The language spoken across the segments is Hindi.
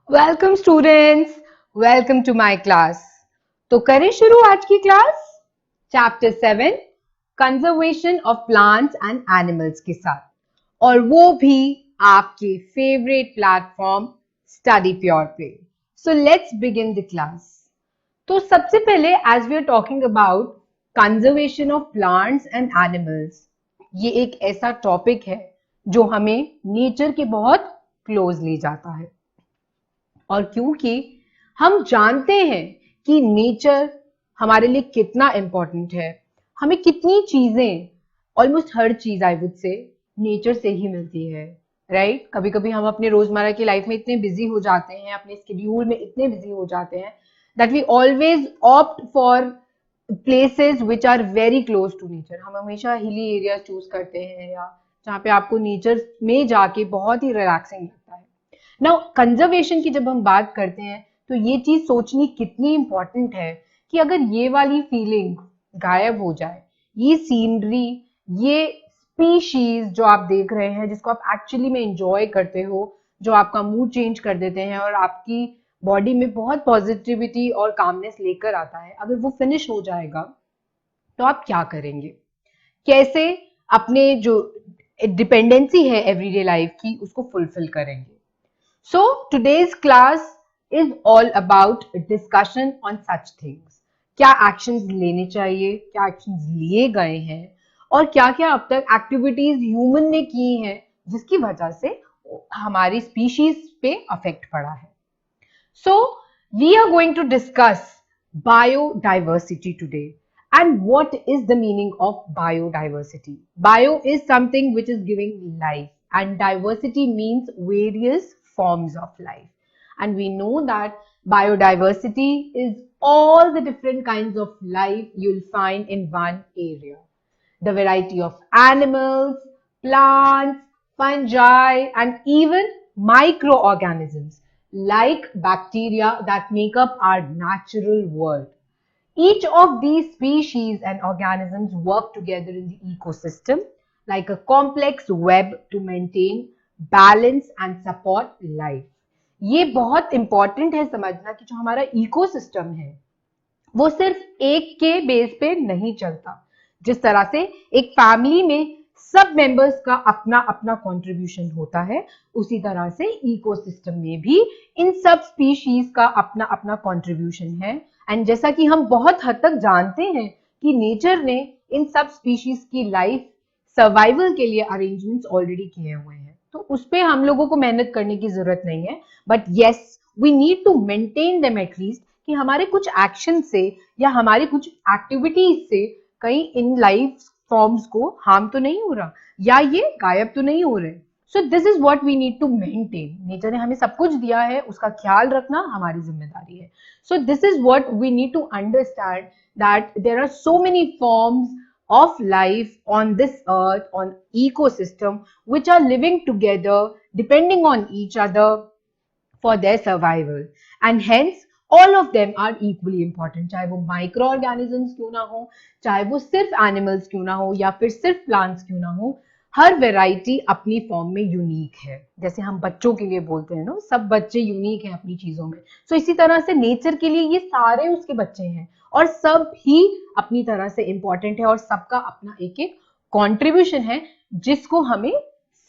Welcome students, welcome to my class. तो करें शुरू आज की class. Chapter 7 conservation of plants and animals के साथ, और वो भी आपके फेवरेट प्लेटफॉर्म स्टडी प्योर पे। So let's begin the class. तो सबसे पहले as we are talking about conservation of plants and animals, ये एक ऐसा टॉपिक है जो हमें नेचर के बहुत क्लोज ले जाता है। और क्योंकि हम जानते हैं कि नेचर हमारे लिए कितना इंपॉर्टेंट है, हमें कितनी चीजें, ऑलमोस्ट हर चीज आई वुड से नेचर से ही मिलती है, राइट। कभी कभी हम अपने रोजमर्रा की लाइफ में इतने बिजी हो जाते हैं, अपने स्केड्यूल में इतने बिजी हो जाते हैं that we always opt for places which are very close to nature. हम हमेशा हिली एरिया चूज करते हैं, या जहाँ पे आपको नेचर में जाके बहुत ही रिलैक्सिंग लगता है। नाउ कंजर्वेशन की जब हम बात करते हैं तो ये चीज सोचनी कितनी इंपॉर्टेंट है कि अगर ये वाली फीलिंग गायब हो जाए, ये सीनरी, ये स्पीशीज जो आप देख रहे हैं, जिसको आप एक्चुअली में एंजॉय करते हो, जो आपका मूड चेंज कर देते हैं और आपकी बॉडी में बहुत पॉजिटिविटी और कामनेस लेकर आता है, अगर वो फिनिश हो जाएगा तो आप क्या करेंगे? कैसे अपने जो डिपेंडेंसी है एवरीडे लाइफ की उसको फुलफिल करेंगे? So today's class is all about discussion on such things. क्या actions लेने चाहिए, क्या actions लिए गए हैं, और क्या क्या अब तक activities human ने की हैं जिसकी वजह से हमारी species पे affect पड़ा है। So we are going to discuss biodiversity today. And what is the meaning of biodiversity? Bio is something which is giving life, and diversity means various forms of life. And we know that biodiversity is all the different kinds of life you'll find in one area. The variety of animals, plants, fungi, and even microorganisms like bacteria that make up our natural world. Each of these species and organisms work together in the ecosystem like a complex web to maintain balance and support life. ये बहुत इंपॉर्टेंट है समझना कि जो हमारा इकोसिस्टम है वो सिर्फ एक के बेस पे नहीं चलता। जिस तरह से एक फैमिली में सब मेंबर्स का अपना अपना कंट्रीब्यूशन होता है, उसी तरह से इकोसिस्टम में भी इन सब स्पीशीज का अपना अपना कंट्रीब्यूशन है। एंड जैसा कि हम बहुत हद तक जानते हैं कि नेचर ने इन सब स्पीशीज की लाइफ सर्वाइवल के लिए अरेंजमेंट्स ऑलरेडी किए हुए हैं, तो उस पर हम लोगों को मेहनत करने की जरूरत नहीं है। But yes, we need to maintain them at least, कि हमारे कुछ एक्शन से या हमारी कुछ एक्टिविटीज से कहीं इन लाइफ फॉर्म्स को हार्म तो नहीं हो रहा, या ये गायब तो नहीं हो रहे। So this is what we need to maintain. Nature ने हमें सब कुछ दिया है, उसका ख्याल रखना हमारी जिम्मेदारी है। So this is what we need to understand, that there are so many forms of life on this earth, on ecosystem, which are living together depending on each other for their survival, and hence all of them are equally important। चाहे वो माइक्रो ऑर्गेनिजम्स क्यों ना हो, चाहे वो सिर्फ एनिमल्स क्यों ना हो, या फिर सिर्फ प्लांट्स क्यों ना हो, हर वेराइटी अपनी फॉर्म में यूनिक है। जैसे हम बच्चों के लिए बोलते हैं ना, सब बच्चे यूनिक हैं अपनी चीजों में, सो इसी तरह से नेचर के लिए ये सारे उसके बच्चे हैं और सब ही अपनी तरह से इंपॉर्टेंट है, और सबका अपना एक एक कॉन्ट्रीब्यूशन है जिसको हमें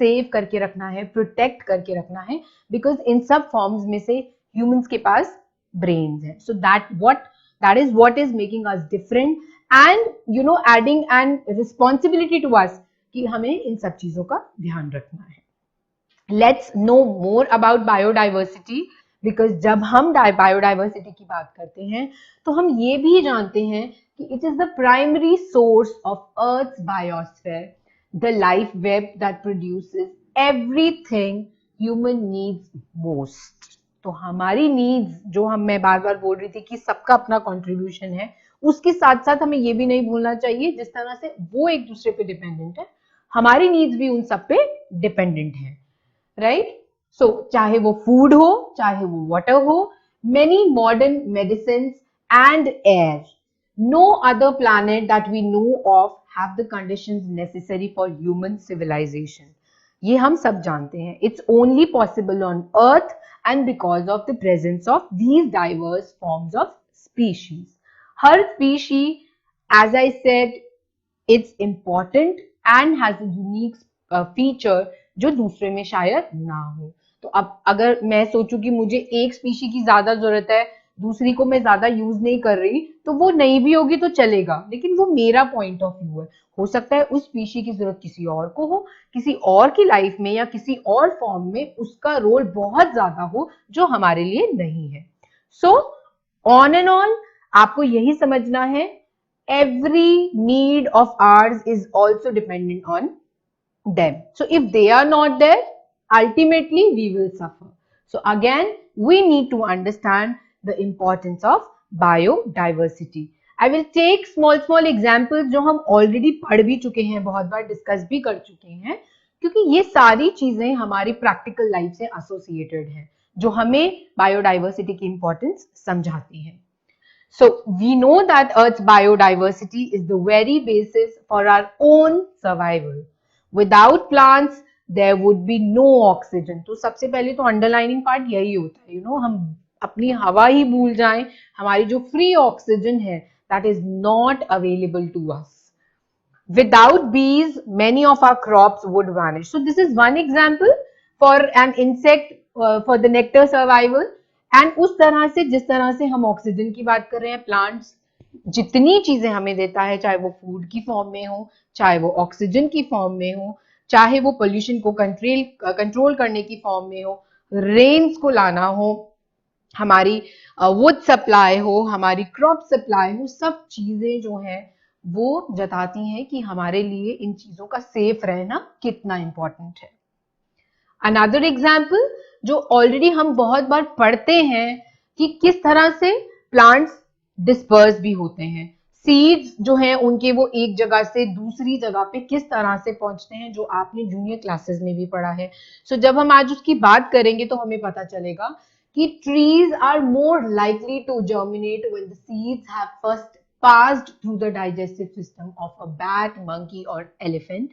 सेव करके रखना है, प्रोटेक्ट करके रखना है, बिकॉज इन सब फॉर्म्स में से ह्यूमंस के पास ब्रेन्स है। So that is what is making us different, and you know adding and responsibility to us कि हमें इन सब चीजों का ध्यान रखना है। Let's know more about biodiversity, because जब हम बायोडाइवर्सिटी की बात करते हैं तो हम ये भी जानते हैं कि it is the primary source of earth biosphere, the life web that produces everything human needs most। तो हमारी नीड्स जो मैं बार बार बोल रही थी कि सबका अपना कंट्रीब्यूशन है, उसके साथ साथ हमें ये भी नहीं भूलना चाहिए जिस तरह से वो एक दूसरे पे डिपेंडेंट है, हमारी नीड्स भी उन सब पे डिपेंडेंट है, राइट। सो चाहे वो फूड हो, चाहे वो वाटर हो, many modern medicine and air, no other planet that we know of have the conditions necessary for human civilization. ये हम सब जानते हैं. It's only possible on Earth and because of the presence of these diverse forms of species. Her species, as I said, it's important and has a unique feature जो दूसरे में शायद ना हो. तो अब अगर मैं सोचूं कि मुझे एक स्पीशी की ज्यादा जरूरत है, दूसरी को मैं ज्यादा यूज नहीं कर रही, तो वो नहीं भी होगी तो चलेगा, लेकिन वो मेरा पॉइंट ऑफ व्यू है. हो सकता है उस स्पीशी की जरूरत किसी और को हो, किसी और की लाइफ में या किसी और फॉर्म में उसका रोल बहुत ज्यादा हो जो हमारे लिए नहीं है. सो ऑन एंड ऑन आपको यही समझना है, every need of ours is also dependent on them. So if they are not there, ultimately we will suffer. So again, we need to understand the importance of biodiversity. I will take small examples जो हम already पढ़ भी चुके हैं, बहुत बार डिस्कस भी कर चुके हैं, क्योंकि ये सारी चीजें हमारी प्रैक्टिकल लाइफ से एसोसिएटेड हैं, जो हमें बायोडाइवर्सिटी की इंपॉर्टेंस समझाती हैं. So we know that Earth's biodiversity is the very basis for our own survival. Without plants, there would be no oxygen. तो सबसे पहले तो अंडरलाइनिंग पार्ट यही होता है, हम अपनी हवा ही भूल जाएं, हमारी जो फ्री ऑक्सीजन है that is not available to us. Without bees, many of our crops would vanish. So this is one example for an insect for the nectar survival. And उस तरह से जिस तरह से हम ऑक्सीजन की बात कर रहे हैं, प्लांट्स जितनी चीजें हमें देता है, चाहे वो फूड की फॉर्म में हो, चाहे वो ऑक्सीजन की फॉर्म में हो, चाहे वो पोल्यूशन को कंट्रोल करने की फॉर्म में हो, रेन्स को लाना हो, हमारी वुड सप्लाई हो, हमारी क्रॉप सप्लाई हो, सब चीजें जो है वो जताती हैं कि हमारे लिए इन चीजों का सेफ रहना कितना इंपॉर्टेंट है. अनदर एग्जाम्पल जो ऑलरेडी हम बहुत बार पढ़ते हैं कि किस तरह से प्लांट्स डिस्पर्स भी होते हैं, सीड्स जो हैं उनके वो एक जगह से दूसरी जगह पे किस तरह से पहुंचते हैं, जो आपने जूनियर क्लासेस में भी पढ़ा है. सो जब हम आज उसकी बात करेंगे तो हमें पता चलेगा कि trees are more likely to germinate when the seeds have first passed through the digestive system of a bat, monkey or elephant,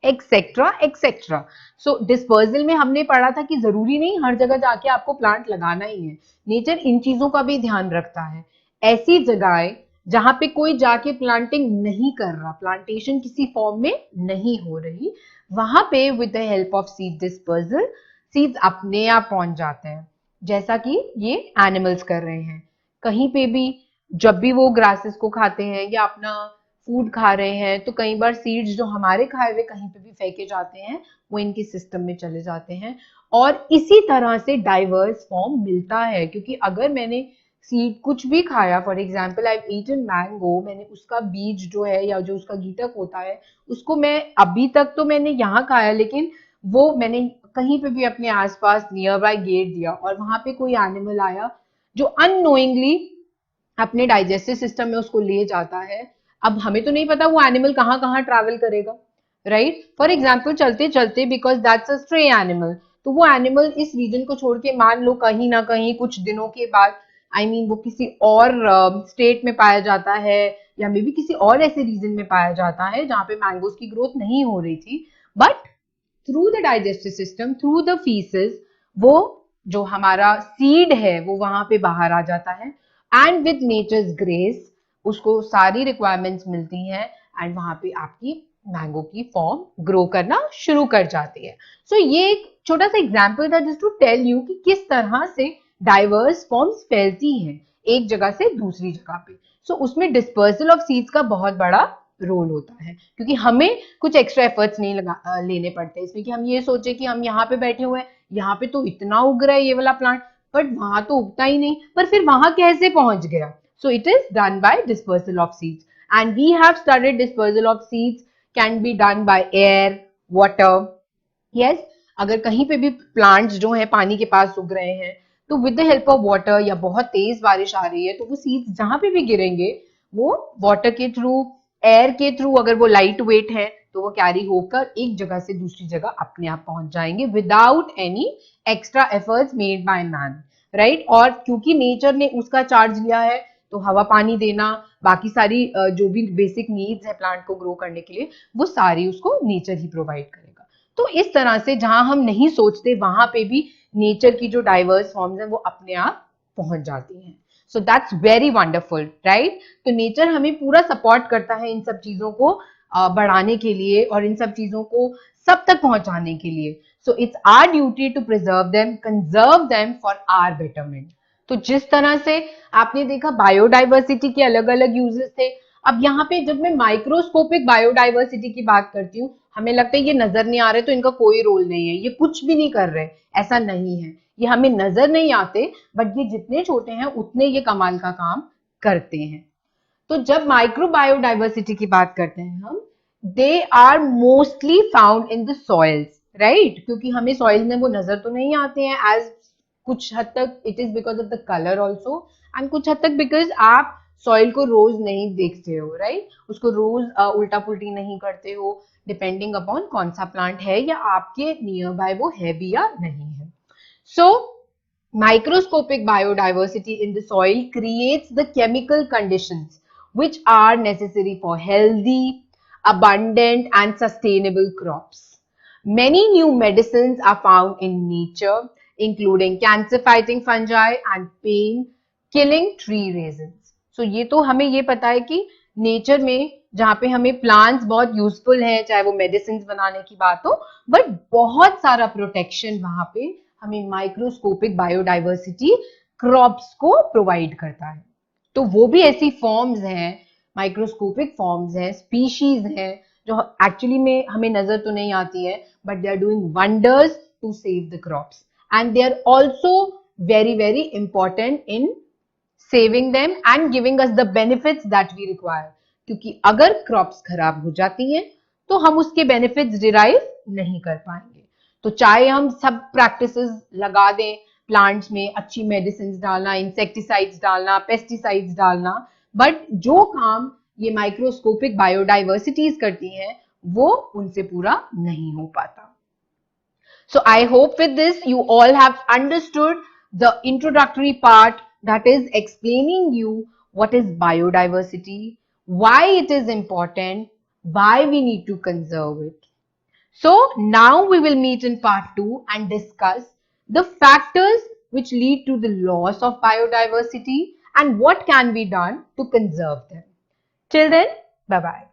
etcetera etcetera. So dispersal में हमने पढ़ा था कि जरूरी नहीं हर जगह जाके आपको प्लांट लगाना ही है, नेचर इन चीजों का भी ध्यान रखता है. ऐसी जगहें जहां पे कोई जाके प्लांटिंग नहीं कर रहा, प्लांटेशन किसी फॉर्म में नहीं हो रही, वहां पे with the help of seed dispersal seeds अपने आप पहुंच जाते हैं, जैसा कि ये एनिमल्स कर रहे हैं. कहीं पे भी जब भी वो ग्रासेस को खाते हैं या अपना फूड खा रहे हैं, तो कई बार सीड्स जो हमारे खाए हुए कहीं पे भी फेंके जाते हैं, वो इनके सिस्टम में चले जाते हैं, और इसी तरह से डाइवर्स फॉर्म मिलता है. क्योंकि अगर मैंने सीड कुछ भी खाया, for example I have eaten mango, मैंने उसका बीज जो है या जो उसका गीतक होता है उसको मैं अभी तक तो मैंने यहाँ खाया, लेकिन वो मैंने कहीं पे भी अपने आसपास नियर बाय गेट दिया और वहां पे कोई एनिमल आया जो अननोइंगली अपने डाइजेस्टिव सिस्टम में उसको ले जाता है. अब हमें तो नहीं पता वो एनिमल कहाँ कहाँ ट्रैवल करेगा, राइट. फॉर एग्जाम्पल चलते चलते, because that's a stray animal, तो वो एनिमल इस रीजन को छोड़ के मान लो कहीं ना कहीं कुछ दिनों के बाद वो किसी और स्टेट में पाया जाता है, या मे बी किसी और ऐसे रीजन में पाया जाता है जहाँ पे मैंगोज की ग्रोथ नहीं हो रही थी, but through the digestive system, through the faeces, वो जो हमारा सीड है वो वहां पे बाहर आ जाता है, एंड विद नेचर्स ग्रेस उसको सारी रिक्वायरमेंट्स मिलती हैं, एंड वहां पे आपकी मैंगो की फॉर्म ग्रो करना शुरू कर जाती है. सो ये एक छोटा सा एग्जाम्पल था जस्ट टू टेल यू कि किस तरह से डाइवर्स फॉर्म्स फैलती हैं एक जगह से दूसरी जगह पे. सो उसमें डिस्पर्सल ऑफ सीड्स का बहुत बड़ा रोल होता है, क्योंकि हमें कुछ एक्स्ट्रा एफर्ट्स नहीं लेने पड़ते इसमें कि हम ये सोचे कि हम यहाँ पे बैठे हुए हैं, यहाँ पे तो इतना उग रहा है ये वाला प्लांट, बट वहां तो उगता ही नहीं, पर फिर वहां कैसे पहुंच गया. So it is done by dispersal of seeds, and we have studied dispersal of seeds can be done by air, water. Yes, अगर कहीं पे भी plants जो है पानी के पास उग रहे हैं, तो with the help of water या बहुत तेज बारिश आ रही है, तो वो seeds जहां पे भी गिरेंगे वो water के थ्रू, air के थ्रू, अगर वो लाइट वेट है तो वो कैरी होकर एक जगह से दूसरी जगह अपने आप पहुंच जाएंगे without any extra efforts made by man, right. और क्योंकि नेचर ने उसका चार्ज लिया है, तो हवा पानी देना, बाकी सारी जो भी बेसिक नीड्स है प्लांट को ग्रो करने के लिए, वो सारी उसको नेचर ही प्रोवाइड करेगा. तो इस तरह से जहां हम नहीं सोचते वहां पे भी नेचर की जो डाइवर्स फॉर्म्स हैं वो अपने आप पहुंच जाती हैं. So that's very wonderful, right? तो नेचर हमें पूरा सपोर्ट करता है इन सब चीजों को बढ़ाने के लिए और इन सब चीजों को सब तक पहुंचाने के लिए. So it's our duty to preserve them, conserve them for our betterment. तो जिस तरह से आपने देखा बायोडाइवर्सिटी के अलग अलग यूजेस थे, अब यहाँ पे जब मैं माइक्रोस्कोपिक बायोडाइवर्सिटी की बात करती हूँ, हमें लगता है ये नजर नहीं आ रहे तो इनका कोई रोल नहीं है, ये कुछ भी नहीं कर रहे. ऐसा नहीं है, ये हमें नजर नहीं आते, बट ये जितने छोटे हैं उतने ये कमाल का काम करते हैं. तो जब माइक्रो बायोडाइवर्सिटी की बात करते हैं हम, they are mostly found in the soils, right? क्योंकि हमें सॉइल में वो नजर तो नहीं आते हैं, एज कुछ हद तक it is because of the colour also, and कुछ हद तक बिकॉज आप सॉइल को रोज नहीं देखते हो, राइट? उसको रोज उल्टा पुल्टी नहीं करते हो, डिपेंडिंग अपॉन कौन सा प्लांट है या आपके नियर बाय वो है भी या नहीं है. सो microscopic biodiversity in the soil creates the chemical conditions which are necessary for healthy, abundant, and sustainable crops. Many new medicines are found in nature, including cancer-fighting fungi and pain-killing tree resins. So ये तो हमें ये पता है कि नेचर में जहाँ पे हमें प्लांट्स बहुत यूजफुल हैं, चाहे वो मेडिसिन बनाने की बात हो, बट बहुत सारा प्रोटेक्शन वहां पे हमें माइक्रोस्कोपिक बायोडाइवर्सिटी क्रॉप्स को प्रोवाइड करता है. तो वो भी ऐसी फॉर्म्स हैं, माइक्रोस्कोपिक फॉर्म्स हैं, स्पीशीज हैं, जो एक्चुअली में हमें नजर तो नहीं आती है, but they are doing wonders to save the crops, and they are also very very important in saving them and giving us the benefits that we require. क्योंकि अगर क्रॉप्स खराब हो जाती हैं तो हम उसके बेनिफिट्स डिराइव नहीं कर पाएंगे. तो चाहे हम सब प्रैक्टिसेस लगा दें प्लांट्स में, अच्छी मेडिसिन डालना, इंसेक्टिसाइड्स डालना, पेस्टिसाइड्स डालना, बट जो काम ये माइक्रोस्कोपिक बायोडाइवर्सिटीज करती हैं वो उनसे पूरा नहीं हो पाता. So I hope with this you all have understood the introductory part, that is explaining you what is biodiversity, why it is important, why we need to conserve it. So now we will meet in part 2 and discuss the factors which lead to the loss of biodiversity and what can be done to conserve them. Till then, bye-bye.